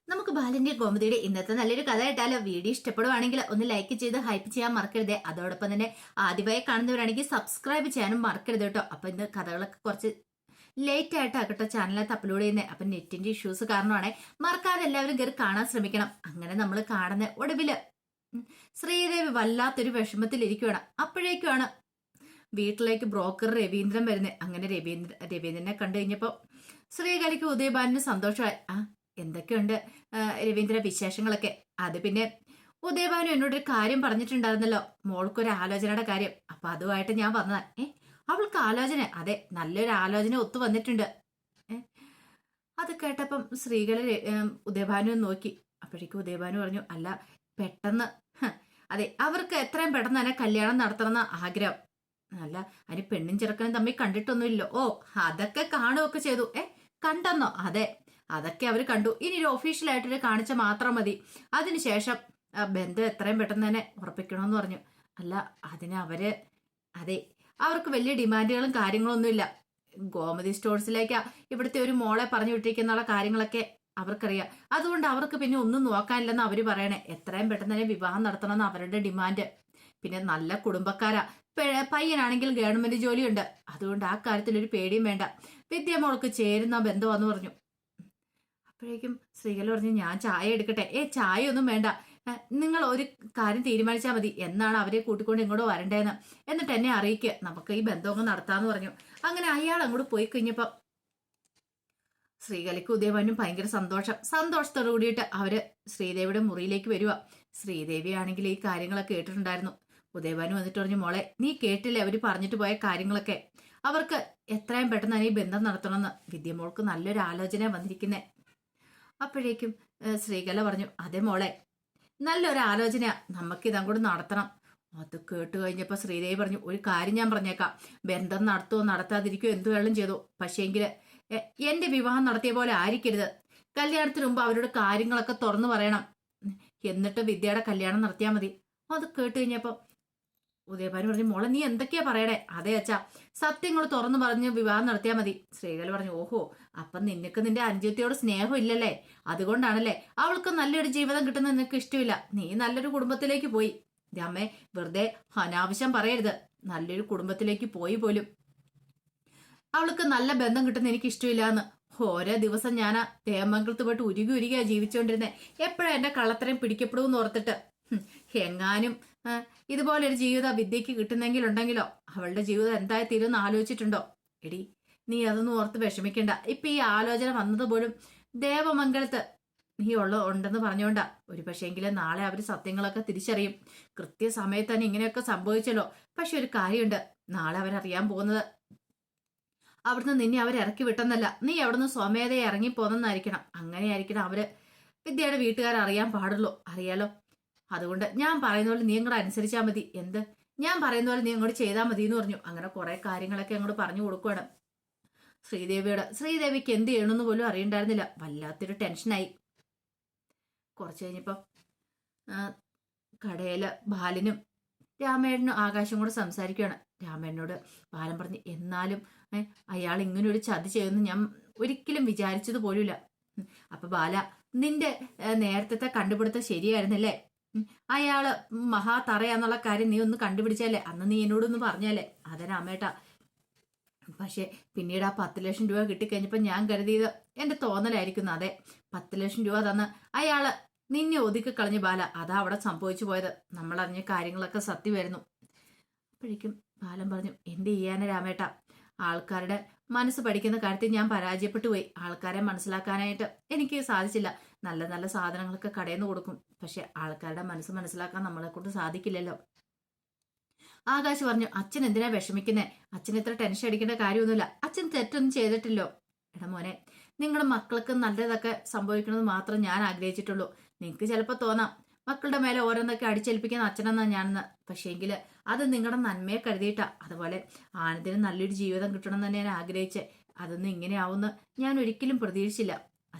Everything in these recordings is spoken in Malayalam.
നമുക്ക് ബാലന്റെ ഗോമതിയുടെ ഇന്നത്തെ നല്ലൊരു കഥ കേട്ടാലോ? വീഡിയോ ഇഷ്ടപ്പെടുവാണെങ്കിൽ ഒന്ന് ലൈക്ക് ചെയ്ത് ഹൈപ്പ് ചെയ്യാൻ മറക്കരുതേ. അതോടൊപ്പം തന്നെ ആദ്യമായി കാണുന്നവരാണെങ്കിൽ സബ്സ്ക്രൈബ് ചെയ്യാനും മറക്കരുത് കേട്ടോ. അപ്പൊ ഇന്ന് കഥകളൊക്കെ കുറച്ച് ലേറ്റ് ആയിട്ടാകട്ടോ ചാനലിനകത്ത് അപ്ലോഡ് ചെയ്യുന്നത്. അപ്പൊ നെറ്റിന്റെ ഇഷ്യൂസ് കാരണമാണേ, മറക്കാതെ എല്ലാവരും കയറി കാണാൻ ശ്രമിക്കണം. അങ്ങനെ നമ്മൾ കാണുന്ന ഒടുവില് ശ്രീദേവി വല്ലാത്തൊരു വിഷമത്തിലിരിക്കുവാണ്. അപ്പോഴേക്കുമാണ് വീട്ടിലേക്ക് ബ്രോക്കർ രവീന്ദ്രൻ വരുന്നത്. അങ്ങനെ രവീന്ദ്രനെ കണ്ടു കഴിഞ്ഞപ്പോ ശ്രീകലിക്ക് ഉദയഭാനു സന്തോഷമായി. എന്തൊക്കെയുണ്ട് രവീന്ദ്ര വിശേഷങ്ങളൊക്കെ? അത് പിന്നെ ഉദയഭാനു എന്നോടൊരു കാര്യം പറഞ്ഞിട്ടുണ്ടായിരുന്നല്ലോ, മോൾക്കൊരു ആലോചനയുടെ കാര്യം. അപ്പൊ അതുമായിട്ട് ഞാൻ വന്നതാ. അവൾക്ക് ആലോചന? അതെ, നല്ലൊരു ആലോചന ഒത്തു വന്നിട്ടുണ്ട്. അത് കേട്ടപ്പം ശ്രീകല ഉദയഭാനു നോക്കി. അപ്പോഴേക്കും ഉദയഭാനു പറഞ്ഞു, അല്ല പെട്ടെന്ന് അതെ, അവർക്ക് എത്രയും പെട്ടെന്ന് തന്നെ കല്യാണം നടത്തണമെന്ന ആഗ്രഹം. അല്ല, അതിന് പെണ്ണും ചെറുക്കനും തമ്മിൽ കണ്ടിട്ടൊന്നുമില്ലോ? ഓ, അതൊക്കെ കാണുകയൊക്കെ ചെയ്തു. കണ്ടെന്നോ? അതെ, അതൊക്കെ അവർ കണ്ടു. ഇനി ഒരു ഒഫീഷ്യലായിട്ടൊരു കാണിച്ച മാത്രം മതി. അതിനുശേഷം ബന്ധം എത്രയും പെട്ടെന്ന് തന്നെ ഉറപ്പിക്കണമെന്ന് പറഞ്ഞു. അല്ല, അതിന് അതെ, അവർക്ക് വലിയ ഡിമാൻഡുകളും കാര്യങ്ങളൊന്നുമില്ല. ഗോമതി സ്റ്റോഴ്സിലേക്കാ ഇവിടുത്തെ ഒരു മോളെ പറഞ്ഞു വിട്ടിരിക്കുന്നുള്ള കാര്യങ്ങളൊക്കെ അവർക്കറിയാം. അതുകൊണ്ട് അവർക്ക് പിന്നെ ഒന്നും നോക്കാനില്ലെന്ന് അവര് പറയണേ. എത്രയും പെട്ടെന്ന് തന്നെ വിവാഹം നടത്തണമെന്ന് അവരുടെ ഡിമാൻഡ്. പിന്നെ നല്ല കുടുംബക്കാരാ. പയ്യനാണെങ്കിൽ ഗവൺമെന്റ് ജോലിയുണ്ട്. അതുകൊണ്ട് ആ കാര്യത്തിൽ ഒരു പേടിയും വേണ്ട. വിദ്യമോൾക്ക് ചേരുന്ന ബന്ധമാന്ന് പറഞ്ഞു. അപ്പോഴേക്കും ശ്രീകല പറഞ്ഞു, ഞാൻ ചായ എടുക്കട്ടെ? ചായ ഒന്നും വേണ്ട, നിങ്ങൾ ഒരു കാര്യം തീരുമാനിച്ചാൽ മതി. എന്നാണ് അവരെ കൂട്ടിക്കൊണ്ട് ഇങ്ങോട്ട് വരണ്ടേന്ന്, എന്നിട്ട് എന്നെ അറിയിക്കുക. നമുക്ക് ഈ ബന്ധമൊക്കെ നടത്താന്ന് പറഞ്ഞു. അങ്ങനെ അയാൾ അങ്ങോട്ട് പോയി കഴിഞ്ഞപ്പോ ശ്രീകലയ്ക്ക് ഉദയഭാനും ഭയങ്കര സന്തോഷത്തോടു കൂടിയിട്ട് അവര് ശ്രീദേവിയുടെ മുറിയിലേക്ക് വരുക. ശ്രീദേവി ആണെങ്കിൽ ഈ കാര്യങ്ങളൊക്കെ കേട്ടിട്ടുണ്ടായിരുന്നു. ഉദയഭാനു വന്നിട്ട് പറഞ്ഞു, മോളെ നീ കേട്ടില്ലേ അവര് പറഞ്ഞിട്ട് പോയ കാര്യങ്ങളൊക്കെ? അവർക്ക് എത്രയും പെട്ടെന്ന് തന്നെ ഈ ബന്ധം നടത്തണമെന്ന്. വിദ്യമോൾക്ക് നല്ലൊരു ആലോചന വന്നിരിക്കുന്നേ. അപ്പോഴേക്കും ശ്രീകല പറഞ്ഞു, അതെ മോളെ, നല്ലൊരു ആലോചന, നമുക്കിതങ്ങോട്ട് നടത്തണം. അത് കേട്ട് കഴിഞ്ഞപ്പോ ശ്രീദേവി പറഞ്ഞു, ഒരു കാര്യം ഞാൻ പറഞ്ഞേക്കാം, ബന്ധം നടത്തുമോ നടത്താതിരിക്കുമോ എന്തു വേണം ചെയ്തോ, പക്ഷേങ്കില് എന്റെ വിവാഹം നടത്തിയ പോലെ ആയിരിക്കരുത്. കല്യാണത്തിന് മുമ്പ് അവരോട് കാര്യങ്ങളൊക്കെ തുറന്നു പറയണം. എന്നിട്ട് വിദ്യയുടെ കല്യാണം നടത്തിയാൽ മതി. അത് കേട്ട് കഴിഞ്ഞപ്പോ ഉദയഭാനു പറഞ്ഞു, മോളെ നീ എന്തൊക്കെയാ പറയണേ? അതെ അച്ഛാ, സത്യങ്ങൾ തുറന്നു പറഞ്ഞ് വിവാഹം നടത്തിയാൽ മതി. ശ്രീകല പറഞ്ഞു, ഓഹോ, അപ്പം നിനക്ക് നിന്റെ അനുജത്തിയോട് സ്നേഹം ഇല്ലല്ലേ? അതുകൊണ്ടാണല്ലേ അവൾക്ക് നല്ലൊരു ജീവിതം കിട്ടുന്ന നിനക്ക് ഇഷ്ടമില്ല. നീ നല്ലൊരു കുടുംബത്തിലേക്ക് പോയി. അമ്മേ, വെറുതെ അനാവശ്യം പറയരുത്. നല്ലൊരു കുടുംബത്തിലേക്ക് പോയി പോലും അവൾക്ക് നല്ല ബന്ധം കിട്ടുന്ന എനിക്ക് ഇഷ്ടമില്ല എന്ന്. ഓരോ ദിവസം ഞാൻ ആ തേമംഗലത്ത് പോയിട്ട് ഉരുകിയാ ജീവിച്ചുകൊണ്ടിരുന്നേ. എപ്പോഴാ എന്റെ കള്ളത്തരം പിടിക്കപ്പെടുമെന്ന് ഓർത്തിട്ട്. എങ്ങാനും ഇതുപോലൊരു ജീവിതം വിദ്യക്ക് കിട്ടുന്നെങ്കിലുണ്ടെങ്കിലോ അവളുടെ ജീവിതം എന്തായി തീരുമെന്ന് ആലോചിച്ചിട്ടുണ്ടോ? എടി, നീ അതൊന്നും ഓർത്ത് വിഷമിക്കണ്ട. ഇപ്പൊ ഈ ആലോചന വന്നത് പോലും ദേവമംഗലത്ത് നീ ഉണ്ടെന്ന് പറഞ്ഞോണ്ടാ. ഒരു പക്ഷേങ്കിലും നാളെ അവര് സത്യങ്ങളൊക്കെ തിരിച്ചറിയും. കൃത്യസമയത്ത് തന്നെ ഇങ്ങനെയൊക്കെ സംഭവിച്ചല്ലോ. പക്ഷെ ഒരു കാര്യമുണ്ട്, നാളെ അവരറിയാൻ പോകുന്നത് അവിടുന്ന് നിന്നെ അവരിറക്കി വിട്ടെന്നല്ല, നീ അവിടുന്ന് സ്വമേധയെ ഇറങ്ങിപ്പോന്നെന്നായിരിക്കണം. അങ്ങനെയായിരിക്കണം അവര് വിദ്യയുടെ വീട്ടുകാർ അറിയാൻ പാടുള്ളൂ. അറിയാലോ. അതുകൊണ്ട് ഞാൻ പറയുന്ന പോലെ നീ അങ്ങോട്ട് അനുസരിച്ചാൽ മതി. ഞാൻ പറയുന്ന പോലെ നീ അങ്ങോട്ട് ചെയ്താൽ മതി എന്ന് പറഞ്ഞു. അങ്ങനെ കുറെ കാര്യങ്ങളൊക്കെ അങ്ങോട്ട് പറഞ്ഞു കൊടുക്കുകയാണ് ശ്രീദേവിക്ക് എന്ത് ചെയ്യണമെന്ന് പോലും അറിയണ്ടായിരുന്നില്ല. വല്ലാത്തൊരു ടെൻഷനായി. കുറച്ച് കഴിഞ്ഞപ്പം കടയില് ബാലനും രാമേട്ടനും ആകാശം കൂടെ സംസാരിക്കുകയാണ്. രാമേട്ടനോട് ബാലൻ പറഞ്ഞു, എന്നാലും അയാൾ ഇങ്ങനെ ഒരു ചതി ചെയ്യുമെന്ന് ഞാൻ ഒരിക്കലും വിചാരിച്ചത് പോലുമില്ല. അപ്പൊ ബാല, നിന്റെ നേരത്തെ കണ്ടുപിടുത്തം ശരിയായിരുന്നല്ലേ? അയാള് മഹാ തറയാന്നുള്ള കാര്യം നീ ഒന്ന് കണ്ടുപിടിച്ചല്ലേ? അന്ന് നീ എന്നോടൊന്ന് പറഞ്ഞല്ലേ? അതെ രാമേട്ടാ, പക്ഷെ പിന്നീട് ആ 10 ലക്ഷം രൂപ കിട്ടിക്കഴിഞ്ഞപ്പോ ഞാൻ കരുതിയത് എന്റെ തോന്നലായിരിക്കുന്നു. അതെ, 10 ലക്ഷം രൂപ തന്ന് അയാള് നിന്നെ ഒതുക്കി കളഞ്ഞു ബാല. അതാ അവിടെ സംഭവിച്ചു പോയത്. നമ്മൾ അറിഞ്ഞ കാര്യങ്ങളൊക്കെ സത്യമായിരുന്നു. അപ്പോഴേക്കും ബാലൻ പറഞ്ഞു, എന്ത് ചെയ്യാന രാമേട്ട, ആൾക്കാരുടെ മനസ്സ് പഠിക്കുന്ന കാര്യത്തിൽ ഞാൻ പരാജയപ്പെട്ടു പോയി. ആൾക്കാരെ മനസ്സിലാക്കാനായിട്ട് എനിക്ക് സാധിച്ചില്ല. നല്ല നല്ല സാധനങ്ങളൊക്കെ കടയിൽ നിന്ന് കൊടുക്കും, പക്ഷെ ആൾക്കാരുടെ മനസ്സ് മനസ്സിലാക്കാൻ നമ്മളെ കൊണ്ട് സാധിക്കില്ലല്ലോ. ആകാശ് പറഞ്ഞു, അച്ഛൻ എന്തിനാ വിഷമിക്കുന്നേ? അച്ഛൻ ഇത്ര ടെൻഷൻ അടിക്കേണ്ട കാര്യമൊന്നുമില്ല. അച്ഛൻ തെറ്റൊന്നും ചെയ്തിട്ടില്ലോ. എടാ മോനെ, നിങ്ങളുടെ മക്കൾക്ക് നല്ലതൊക്കെ സംഭവിക്കണമെന്ന് മാത്രം ഞാൻ ആഗ്രഹിച്ചിട്ടുള്ളൂ. നിങ്ങൾക്ക് ചിലപ്പോൾ തോന്നാം മക്കളുടെ മേലെ ഓരോന്നൊക്കെ അടിച്ചേൽപ്പിക്കുന്ന അച്ഛനെന്നാ ഞാനെന്ന്. പക്ഷേങ്കില് അത് നിങ്ങളുടെ നന്മയെ കരുതിയിട്ടാ. അതുപോലെ ആനന്ദിന് നല്ലൊരു ജീവിതം കിട്ടണം എന്ന് തന്നെ ഞാൻ ആഗ്രഹിച്ചേ. അതൊന്നും ഇങ്ങനെയാവുമെന്ന് ഞാൻ ഒരിക്കലും പ്രതീക്ഷിച്ചില്ല.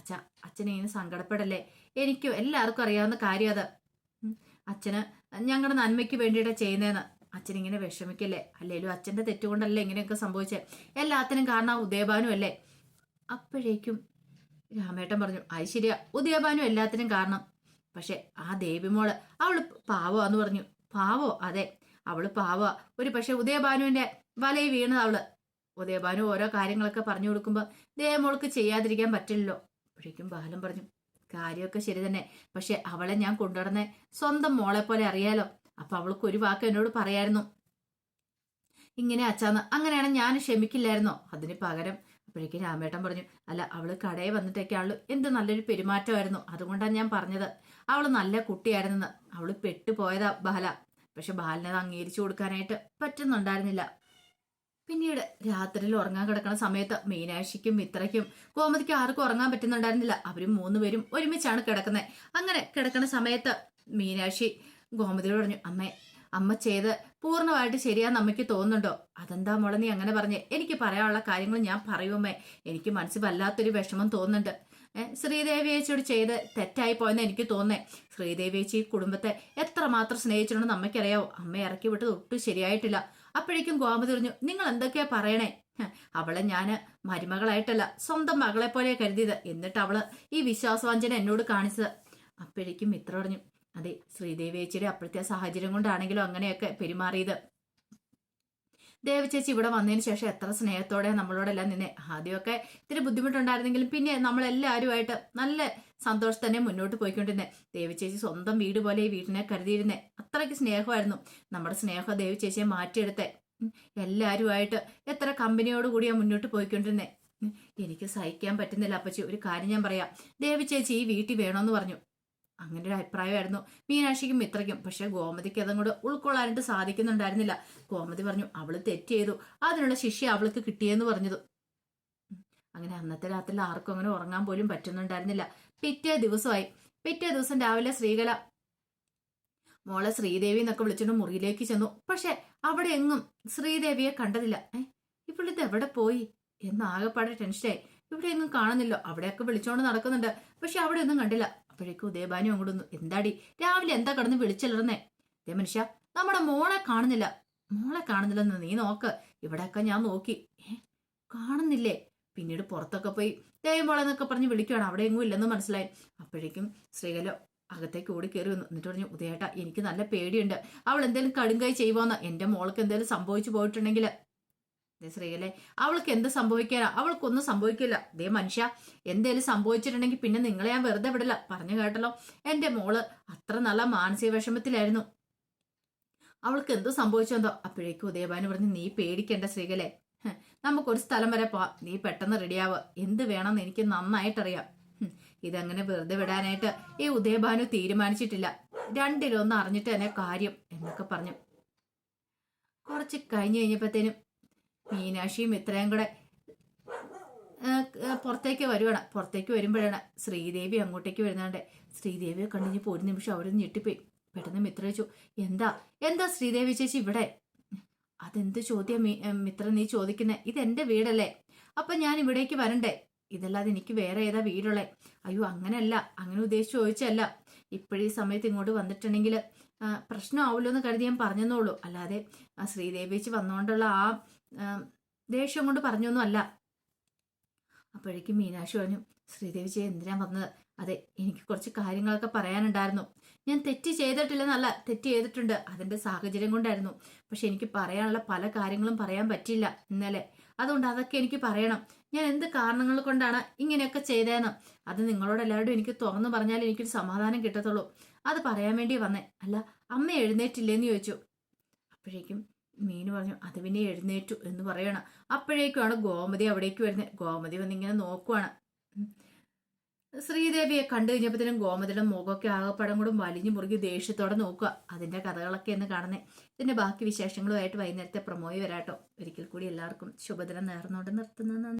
അച്ഛൻ ഇങ്ങനെ സങ്കടപ്പെടല്ലേ? എനിക്കും എല്ലാവർക്കും അറിയാവുന്ന കാര്യം അത്. അച്ഛന് ഞങ്ങളുടെ നന്മയ്ക്ക് വേണ്ടിയിട്ടാ ചെയ്യുന്നതെന്ന്. അച്ഛൻ ഇങ്ങനെ വിഷമിക്കല്ലേ? അല്ലേലും അച്ഛന്റെ തെറ്റുകൊണ്ടല്ലേ ഇങ്ങനെയൊക്കെ സംഭവിച്ചേ. എല്ലാത്തിനും കാരണം ഉദയഭാനു അല്ലേ? അപ്പോഴേക്കും രാമേട്ടൻ പറഞ്ഞു അത് ശരിയാ, ഉദയഭാനു എല്ലാത്തിനും കാരണം. പക്ഷെ ആ ദേവിമോള് അവള് പാവമാന്ന് പറഞ്ഞു. പാവോ? അതെ, അവള് പാവ. ഒരു പക്ഷെ ഉദയഭാനുവിന്റെ വലയിൽ വീണത് അവള്. ഉദയഭാനു ഓരോ കാര്യങ്ങളൊക്കെ പറഞ്ഞു കൊടുക്കുമ്പോ ദേവമോൾക്ക് ചെയ്യാതിരിക്കാൻ പറ്റില്ലല്ലോ. അപ്പോഴേക്കും ബാലൻ പറഞ്ഞു കാര്യമൊക്കെ ശരി തന്നെ, പക്ഷെ അവളെ ഞാൻ കൊണ്ടുവരുന്ന സ്വന്തം മോളെ പോലെ അറിയാലോ. അപ്പൊ അവൾക്ക് ഒരു വാക്ക് എന്നോട് പറയായിരുന്നു, ഇങ്ങനെ അച്ചാന്ന്. അങ്ങനെയാണ് ഞാൻ ക്ഷമിക്കില്ലായിരുന്നോ? അതിന് പകരം. അപ്പോഴേക്കും രാമേട്ടൻ പറഞ്ഞു അല്ല, അവള് കടയിൽ വന്നിട്ടൊക്കെയാണല്ലോ, എന്ത് നല്ലൊരു പെരുമാറ്റമായിരുന്നു, അതുകൊണ്ടാണ് ഞാൻ പറഞ്ഞത് അവള് നല്ല കുട്ടിയായിരുന്നെന്ന്. അവള് പെട്ടുപോയതാ ബാല. പക്ഷെ ബാലനത് അംഗീകരിച്ചു കൊടുക്കാനായിട്ട് പറ്റുന്നുണ്ടായിരുന്നില്ല. പിന്നീട് രാത്രിയിൽ ഉറങ്ങാൻ കിടക്കുന്ന സമയത്ത് മീനാക്ഷിക്കും മിത്രയ്ക്കും ഗോമതിക്കും ആർക്കും ഉറങ്ങാൻ പറ്റുന്നുണ്ടായിരുന്നില്ല. അവരും 3 പേരും ഒരുമിച്ചാണ് കിടക്കുന്നത്. അങ്ങനെ കിടക്കുന്ന സമയത്ത് മീനാക്ഷി ഗോമതിയോട് പറഞ്ഞു, അമ്മ ചെയ്ത് പൂർണ്ണമായിട്ട് ശരിയാന്ന് അമ്മയ്ക്ക് തോന്നുന്നുണ്ടോ? അതെന്താ മോളെ നീ അങ്ങനെ പറഞ്ഞേ? എനിക്ക് പറയാനുള്ള കാര്യങ്ങൾ ഞാൻ പറയുമേ. എനിക്ക് മനസ്സിൽ വല്ലാത്തൊരു വിഷമം തോന്നുന്നുണ്ട്. ശ്രീദേവി ചേച്ചിയോട് ചെയ്ത് തെറ്റായി പോയെന്ന് എനിക്ക് തോന്നേ. ശ്രീദേവി ചേച്ചി കുടുംബത്തെ എത്രമാത്രം സ്നേഹിച്ചിട്ടുണ്ടെന്ന് അമ്മയ്ക്കറിയാവോ? അമ്മ ഇറക്കി വിട്ടത് ഒട്ടും ശരിയായിട്ടില്ല. അപ്പോഴേക്കും ഗോമതി പറഞ്ഞു നിങ്ങൾ എന്തൊക്കെയാ പറയണേ? അവളെ ഞാന് മരുമകളായിട്ടല്ല സ്വന്തം മകളെ പോലെ കരുതിയത്. എന്നിട്ട് അവള് ഈ വിശ്വാസവാഞ്ചന എന്നോട് കാണിച്ചത്. അപ്പോഴേക്കും മിത്ര പറഞ്ഞു അതെ, ശ്രീദേവി ചേച്ചിയുടെ അപ്പോഴത്തെ സാഹചര്യം കൊണ്ടാണെങ്കിലും അങ്ങനെയൊക്കെ പെരുമാറിയത്. ദേവി ചേച്ചി ഇവിടെ വന്നതിന് ശേഷം എത്ര സ്നേഹത്തോടെ നമ്മളോടെല്ലാം നിന്നെ. ആദ്യമൊക്കെ ഇത്തിരി ബുദ്ധിമുട്ടുണ്ടായിരുന്നെങ്കിലും പിന്നെ നമ്മളെല്ലാവരുമായിട്ട് നല്ല സന്തോഷം തന്നെ മുന്നോട്ട് പോയിക്കൊണ്ടിരുന്നേ. ദേവി ചേച്ചി സ്വന്തം വീട് പോലെ ഈ വീട്ടിനെ കരുതിയിരുന്നേ. അത്രയ്ക്ക് സ്നേഹമായിരുന്നു. നമ്മുടെ സ്നേഹം ദേവി ചേച്ചിയെ മാറ്റിയെടുത്തേ. എല്ലാവരുമായിട്ട് എത്ര കമ്പനിയോടുകൂടിയാ മുന്നോട്ട് പോയിക്കൊണ്ടിരുന്നേ. എനിക്ക് സഹിക്കാൻ പറ്റുന്നില്ല അപ്പച്ചി. ഒരു കാര്യം ഞാൻ പറയാം, ദേവി ചേച്ചി ഈ വീട്ടിൽ വേണമെന്ന് പറഞ്ഞു. അങ്ങനെ ഒരു അഭിപ്രായമായിരുന്നു മീനാക്ഷിക്കും മിത്രയ്ക്കും. പക്ഷെ ഗോമതിക്ക് അതും കൂടെ ഉൾക്കൊള്ളാനായിട്ട് സാധിക്കുന്നുണ്ടായിരുന്നില്ല. ഗോമതി പറഞ്ഞു അവള് തെറ്റ് ചെയ്തു, അതിനുള്ള ശിക്ഷ അവൾക്ക് കിട്ടിയെന്ന് പറഞ്ഞത്. അങ്ങനെ അന്നത്തെ രാത്രിയിൽ ആർക്കും അങ്ങനെ ഉറങ്ങാൻ പോലും പറ്റുന്നുണ്ടായിരുന്നില്ല. പിറ്റേ ദിവസം രാവിലെ ശ്രീകല മോളെ ശ്രീദേവി എന്നൊക്കെ വിളിച്ചോണ്ട് മുറിയിലേക്ക് ചെന്നു. പക്ഷെ അവിടെ എങ്ങും ശ്രീദേവിയെ കണ്ടതില്ല. ഇവളിത് എവിടെ പോയി എന്ന് ആകെപ്പാടെ ടെൻഷനായി. ഇവിടെ എങ്ങും കാണുന്നില്ലോ. അവിടെയൊക്കെ വിളിച്ചോണ്ട് നടക്കുന്നുണ്ട്, പക്ഷെ അവിടെ ഒന്നും കണ്ടില്ല. അപ്പോഴേക്കും ഉദയഭാനു അങ്ങോട്ട് വന്നു. എന്താടി രാവിലെ എന്താ കടന്ന് വിളിച്ചെല്ലറന്നേ? ദേ മനുഷ്യ, നമ്മുടെ മോളെ കാണുന്നില്ലെന്ന് നീ നോക്ക്. ഇവിടെയൊക്കെ ഞാൻ നോക്കി, കാണുന്നില്ലേ? പിന്നീട് പുറത്തൊക്കെ പോയി ദേവമോളെന്നൊക്കെ പറഞ്ഞ് വിളിക്കുകയാണ്. അവിടെ എങ്ങും ഇല്ലെന്ന് മനസ്സിലായി. അപ്പോഴേക്കും ശ്രീകല അകത്തേക്ക് ഓടി കയറി വന്നു. എന്നിട്ട് പറഞ്ഞു ഉദയേട്ടാ, എനിക്ക് നല്ല പേടിയുണ്ട്. അവൾ എന്തെങ്കിലും കടുങ്കൈ ചെയ്യുമോന്ന്. എന്റെ മോൾക്ക് എന്തെങ്കിലും സംഭവിച്ചു പോയിട്ടുണ്ടെങ്കിൽ. ശ്രീകലെ അവൾക്ക് എന്ത് സംഭവിക്കാനാ? അവൾക്കൊന്നും സംഭവിക്കില്ല. ദേ മനുഷ്യ, എന്തേലും സംഭവിച്ചിട്ടുണ്ടെങ്കിൽ പിന്നെ നിങ്ങളെ ഞാൻ വെറുതെ വിടില്ല. പറഞ്ഞു കേട്ടല്ലോ, എന്റെ മോള് അത്ര നല്ല മാനസിക വിഷമത്തിലായിരുന്നു. അവൾക്ക് എന്ത് സംഭവിച്ചെന്തോ. അപ്പോഴേക്കും ഉദയഭാനു പറഞ്ഞു നീ പേടിക്കണ്ട ശ്രീകലെ, നമുക്കൊരു സ്ഥലം വരെ പോവാം. നീ പെട്ടെന്ന് റെഡിയാവുക. എന്ത് വേണമെന്ന് എനിക്ക് നന്നായിട്ടറിയാം. ഇതങ്ങനെ വെറുതെ വിടാനായിട്ട് ഈ ഉദയഭാനു തീരുമാനിച്ചിട്ടില്ല. രണ്ടിലൊന്ന് അറിഞ്ഞിട്ട് തന്നെ കാര്യം എന്നൊക്കെ പറഞ്ഞു. കുറച്ച് കഴിഞ്ഞപ്പോഴത്തേനും മീനാക്ഷിയും ഇത്രയും കൂടെ പുറത്തേക്ക് വരുമ്പോഴാണ് ശ്രീദേവി അങ്ങോട്ടേക്ക് വരുന്നുണ്ട്. ശ്രീദേവിയെ കണ്ടുകഴിഞ്ഞപ്പോൾ ഒരു നിമിഷം അവരൊന്ന് ഞെട്ടിപ്പോയി. പെട്ടെന്ന് മിത്ര ചോദിച്ചു എന്താ ശ്രീദേവി ചേച്ചി ഇവിടെ? അതെന്ത് ചോദ്യം മിത്ര നീ ചോദിക്കുന്നേ? ഇതെന്റെ വീടല്ലേ, അപ്പൊ ഞാൻ ഇവിടേക്ക് വരണ്ടേ? ഇതല്ലാതെ എനിക്ക് വേറെ ഏതാ വീടുള്ളേ? അയ്യോ അങ്ങനെയല്ല, അങ്ങനെ ഉദ്ദേശിച്ച് ചോദിച്ചല്ല. ഇപ്പോഴീ സമയത്ത് ഇങ്ങോട്ട് വന്നിട്ടുണ്ടെങ്കിൽ പ്രശ്നമാവുമല്ലോ എന്ന് കരുതി ഞാൻ പറഞ്ഞെന്നുള്ളൂ. അല്ലാതെ ശ്രീദേവി ചേച്ചി വന്നുകൊണ്ടുള്ള ആ ദേഷ്യം കൊണ്ട് പറഞ്ഞൊന്നും അല്ല. അപ്പോഴേക്കും മീനാക്ഷി പറഞ്ഞു ശ്രീദേവി ചേച്ചി എന്തിനാ വന്നത്? അതെ, എനിക്ക് കുറച്ച് കാര്യങ്ങളൊക്കെ പറയാനുണ്ടായിരുന്നു. ഞാൻ തെറ്റ് ചെയ്തിട്ടില്ലെന്നല്ല, തെറ്റ് ചെയ്തിട്ടുണ്ട്. അതിന്റെ സാഹചര്യം കൊണ്ടായിരുന്നു. പക്ഷെ എനിക്ക് പറയാനുള്ള പല കാര്യങ്ങളും പറയാൻ പറ്റില്ല ഇന്നലെ. അതുകൊണ്ട് അതൊക്കെ എനിക്ക് പറയണം. ഞാൻ എന്ത് കാരണങ്ങൾ കൊണ്ടാണ് ഇങ്ങനെയൊക്കെ ചെയ്തതെന്ന് അത് നിങ്ങളോട് എല്ലാവരോടും എനിക്ക് തുറന്നു പറഞ്ഞാൽ എനിക്കൊരു സമാധാനം കിട്ടത്തുള്ളൂ. അത് പറയാൻ വേണ്ടി വന്നേ. അല്ല, അമ്മ എഴുന്നേറ്റില്ലേന്ന് ചോദിച്ചു. അപ്പോഴേക്കും മീനു പറഞ്ഞു അത് പിന്നെ എഴുന്നേറ്റു എന്ന് പറയണം. അപ്പോഴേക്കുമാണ് ഗോമതി അവിടേക്ക് വരുന്നത്. ഗോമതി വന്നിങ്ങനെ നോക്കുവാണ്. ശ്രീദേവിയെ കണ്ടു കഴിഞ്ഞപ്പോഴത്തേനും ഗോമതിയുടെ മുഖമൊക്കെ ആകെപ്പടം കൂടെ വലിഞ്ഞു മുറുകി ദേഷ്യത്തോടെ നോക്കുക. അതിന്റെ കഥകളൊക്കെ എന്ന് കാണുന്നേ. ഇതിന്റെ ബാക്കി വിശേഷങ്ങളുമായിട്ട് വൈകുന്നേരത്തെ പ്രമോയി വരാട്ടോ. ഒരിക്കൽ കൂടി എല്ലാവർക്കും ശുഭദിനം നേർന്നുകൊണ്ട് നിർത്തുന്നു.